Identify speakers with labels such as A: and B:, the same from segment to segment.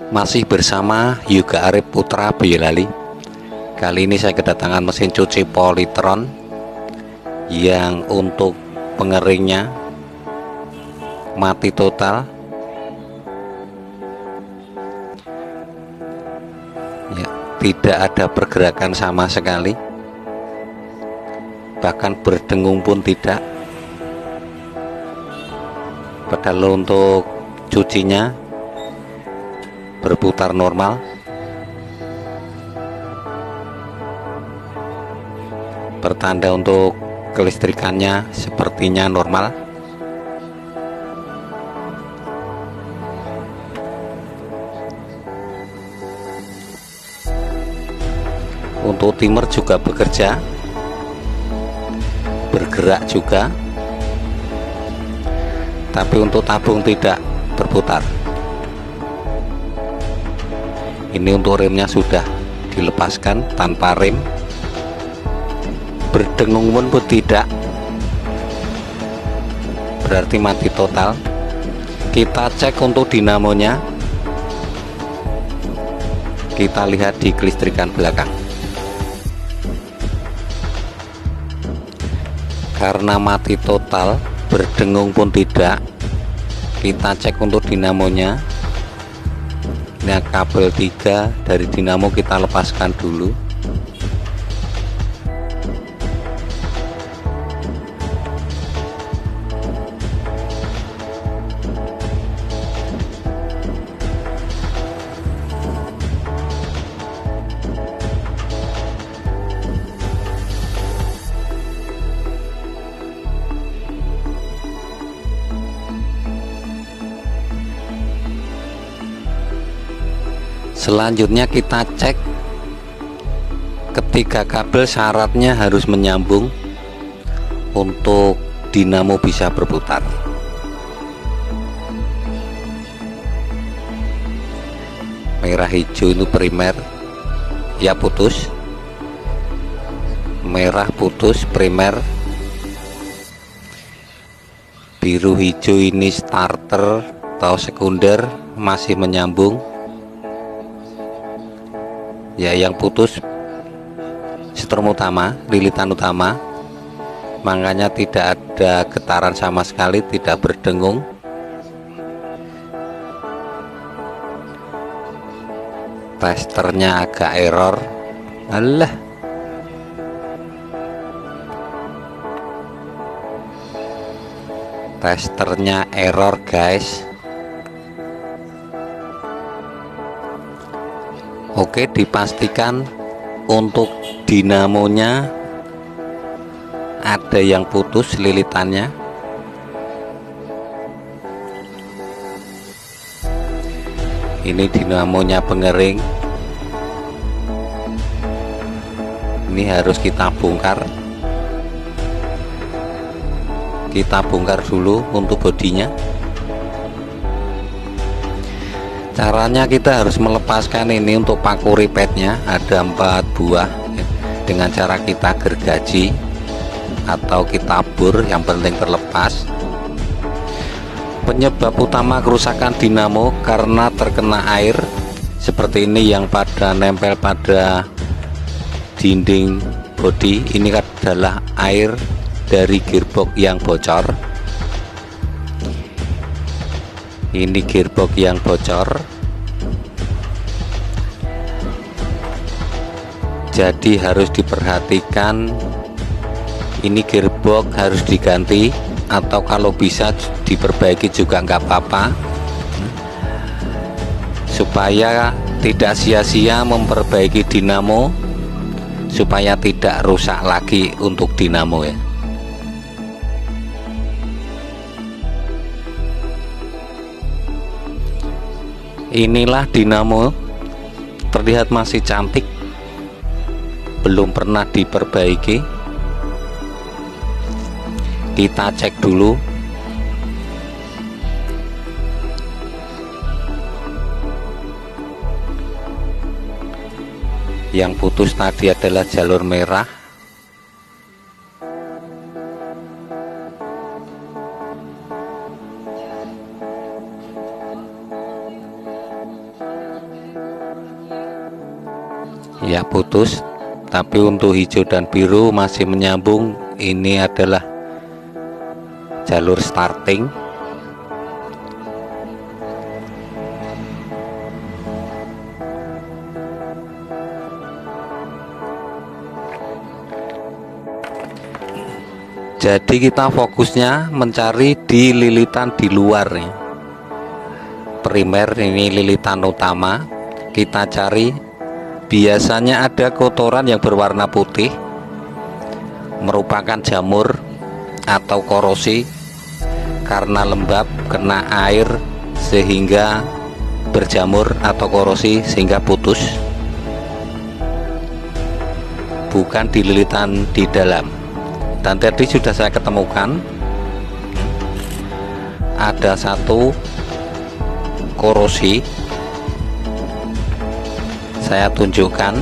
A: Masih bersama Yoga Arif Putra Boyolali. Kali ini saya kedatangan mesin cuci Polytron yang untuk pengeringnya mati total. Ya, tidak ada pergerakan sama sekali, bahkan berdengung pun tidak. Padahal untuk cucinya berputar normal. Pertanda untuk kelistrikannya sepertinya normal. Untuk timer juga bekerja, bergerak juga, tapi untuk tabung tidak berputar. Ini untuk remnya sudah dilepaskan tanpa rem, berdengung pun tidak, berarti mati total. Kita cek untuk dinamonya, kita lihat di kelistrikan belakang. Karena mati total, berdengung pun tidak, kita cek untuk dinamonya. Ini kabel 3 dari dinamo kita lepaskan dulu. Selanjutnya kita cek ketiga kabel, syaratnya harus menyambung untuk dinamo bisa berputar. Merah hijau itu primer, ya putus. Merah putus primer. Biru hijau ini starter atau sekunder, masih menyambung. Ya, yang putus strom utama, lilitan utama, makanya tidak ada getaran sama sekali, tidak berdengung. Testernya agak error. Alah, testernya error guys. Oke, dipastikan untuk dinamonya ada yang putus lilitannya. Ini dinamonya pengering. Ini harus kita bongkar. Kita bongkar dulu untuk bodinya. Caranya kita harus melepaskan ini untuk paku ripetnya, ada 4 buah. Dengan cara kita gergaji atau kita bor, yang penting terlepas. Penyebab utama kerusakan dinamo karena terkena air seperti ini yang pada nempel pada dinding bodi. Ini adalah air dari gearbox yang bocor. Ini gearbox yang bocor, jadi harus diperhatikan. Ini gearbox harus diganti, atau kalau bisa diperbaiki juga nggak apa-apa, supaya tidak sia-sia memperbaiki dinamo, supaya tidak rusak lagi untuk dinamo ya. Inilah dinamo, terlihat masih cantik, belum pernah diperbaiki. Kita cek dulu. Yang putus tadi adalah jalur merah. ya putus, tapi untuk hijau dan biru masih menyambung. Ini adalah jalur starting. Jadi kita fokusnya mencari di lilitan di luar ya. Primer ini lilitan utama, kita cari. Biasanya ada kotoran yang berwarna putih, merupakan jamur atau korosi karena lembab kena air sehingga berjamur atau korosi sehingga putus. Bukan di lilitan di dalam. Dan tadi sudah saya ketemukan ada satu korosi, saya tunjukkan.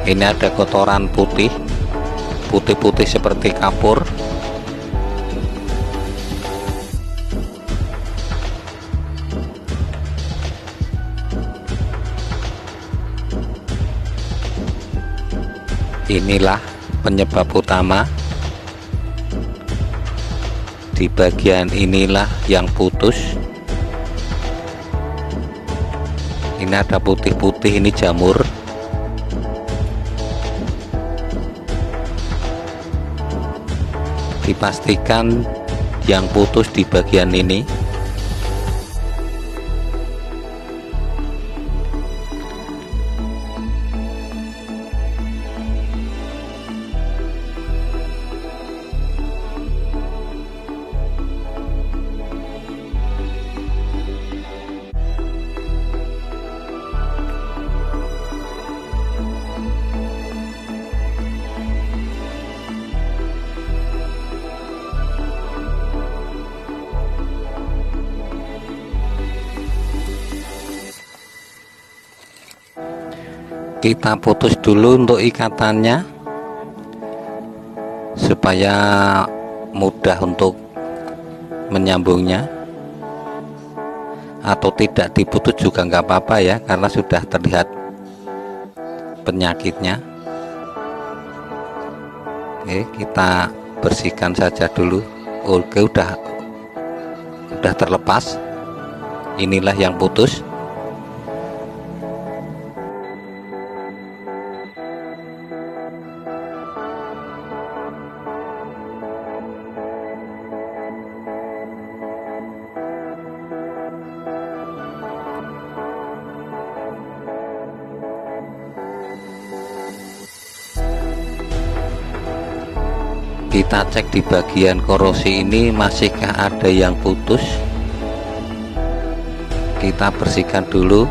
A: Ini ada kotoran putih-putih seperti kapur. Inilah penyebab utama. Di bagian inilah yang putus. Ini ada putih-putih, ini jamur. Dipastikan yang putus di bagian ini. Kita putus dulu untuk ikatannya supaya mudah untuk menyambungnya, atau tidak diputus juga nggak apa-apa ya, karena sudah terlihat penyakitnya. Oke, kita bersihkan saja dulu. Oke, udah terlepas. Inilah yang putus. Kita cek di bagian korosi ini masihkah ada yang putus. Kita bersihkan dulu.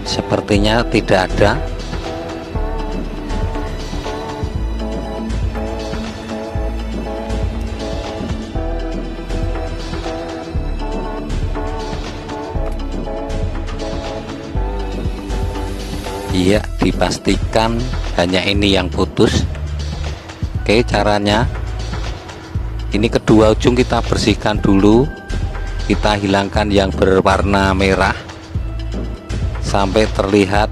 A: Sepertinya tidak ada. Iya, dipastikan hanya ini yang putus. Oke, caranya ini kedua ujung kita bersihkan dulu. Kita hilangkan yang berwarna merah sampai terlihat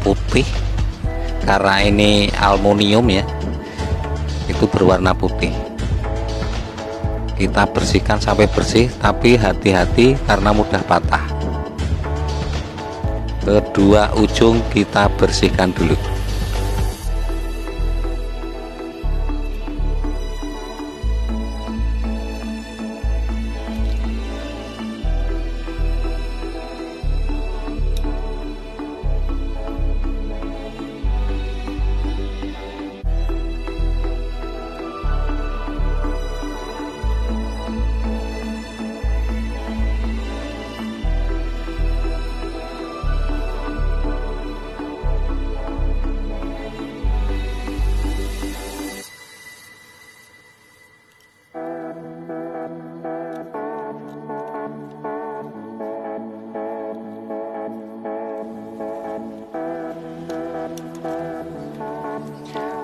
A: putih, karena ini aluminium ya, itu berwarna putih. Kita bersihkan sampai bersih, tapi hati-hati karena mudah patah. Kedua ujung kita bersihkan dulu.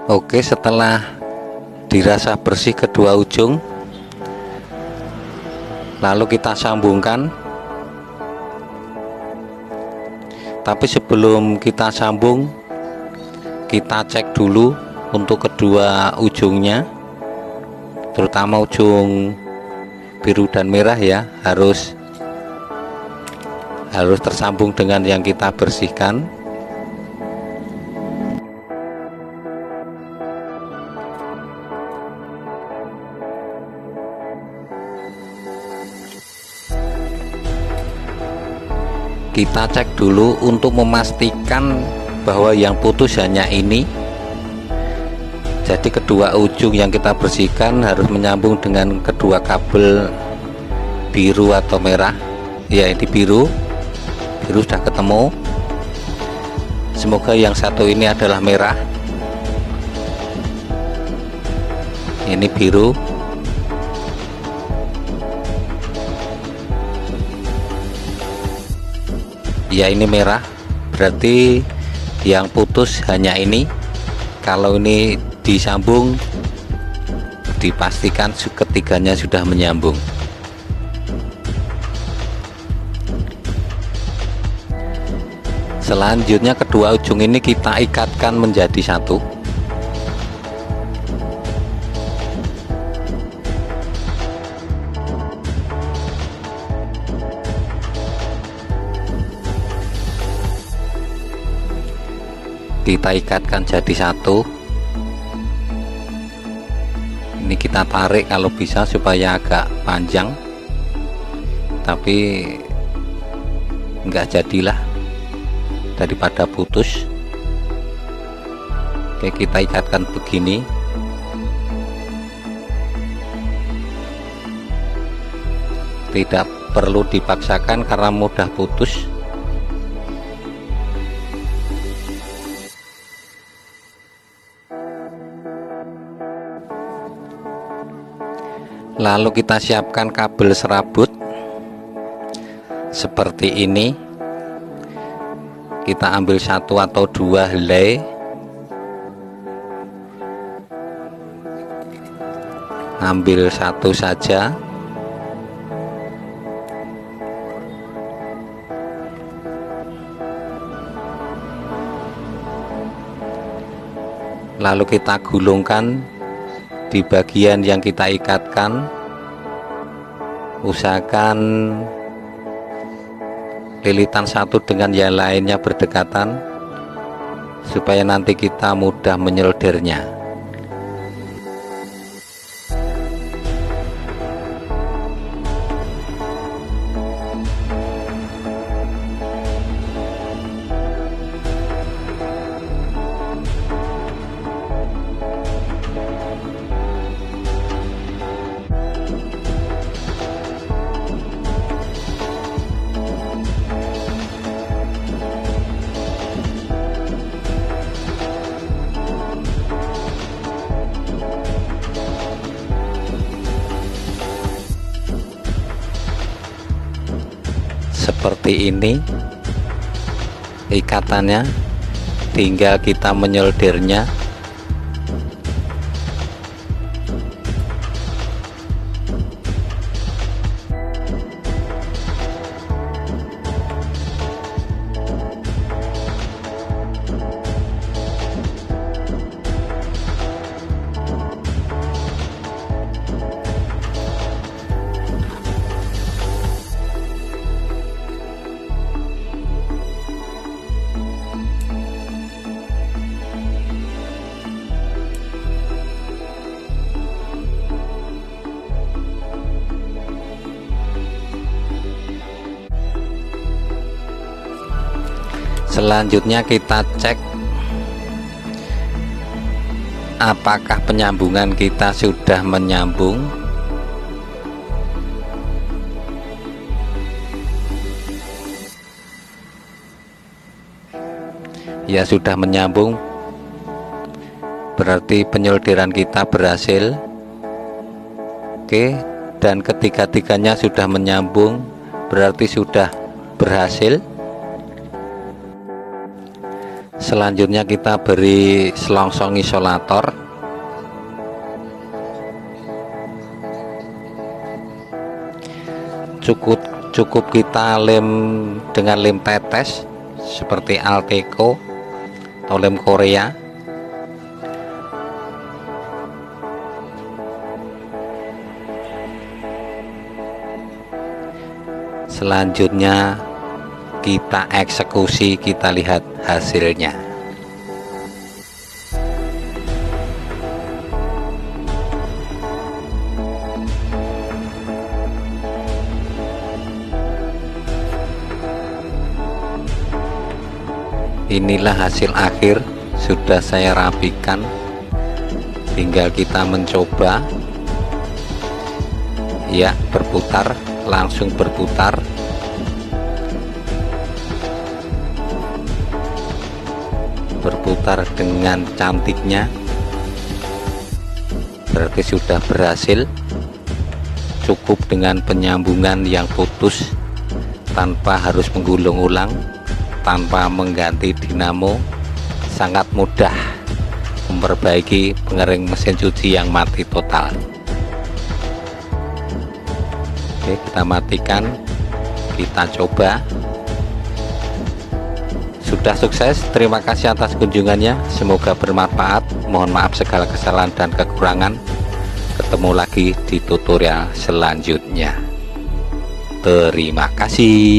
A: Oke, setelah dirasa bersih kedua ujung, lalu kita sambungkan. Tapi sebelum kita sambung, kita cek dulu untuk kedua ujungnya, terutama ujung biru dan merah ya, harus tersambung dengan yang kita bersihkan. Kita cek dulu untuk memastikan bahwa yang putus hanya ini. Jadi kedua ujung yang kita bersihkan harus menyambung dengan kedua kabel biru atau merah. Ya, ini biru sudah ketemu. Semoga yang satu ini adalah merah. Ini biru. Ya, ini merah, berarti yang putus hanya ini. Kalau ini disambung, dipastikan ketiganya sudah menyambung. Selanjutnya kedua ujung ini kita ikatkan menjadi satu. Kita ikatkan jadi satu. Ini kita tarik kalau bisa supaya agak panjang, tapi enggak jadilah, daripada putus. Oke, kita ikatkan begini. Tidak perlu dipaksakan karena mudah putus. Lalu kita siapkan kabel serabut seperti ini. Kita ambil satu atau dua helai, ambil satu saja. Lalu kita gulungkan di bagian yang kita ikatkan. Usahakan lilitan satu dengan yang lainnya berdekatan supaya nanti kita mudah menyeldernya. Seperti ini ikatannya, tinggal kita menyeldernya. Selanjutnya kita cek apakah penyambungan kita sudah menyambung. Ya, sudah menyambung, berarti penyeldiran kita berhasil. Oke, dan ketiga-tiganya sudah menyambung, berarti sudah berhasil. Selanjutnya kita beri selongsong isolator. cukup kita lem dengan lem tetes seperti Alteco atau lem Korea. Selanjutnya kita eksekusi, kita lihat hasilnya. Inilah hasil akhir, sudah saya rapikan, tinggal kita mencoba. Ya, berputar, langsung berputar. Berputar dengan cantiknya, berarti sudah berhasil. Cukup dengan penyambungan yang putus tanpa harus menggulung ulang, tanpa mengganti dinamo. Sangat mudah memperbaiki pengering mesin cuci yang mati total. Oke, kita matikan, kita coba. Sudah sukses. Terima kasih atas kunjungannya, semoga bermanfaat. Mohon maaf segala kesalahan dan kekurangan. Ketemu lagi di tutorial selanjutnya. Terima kasih.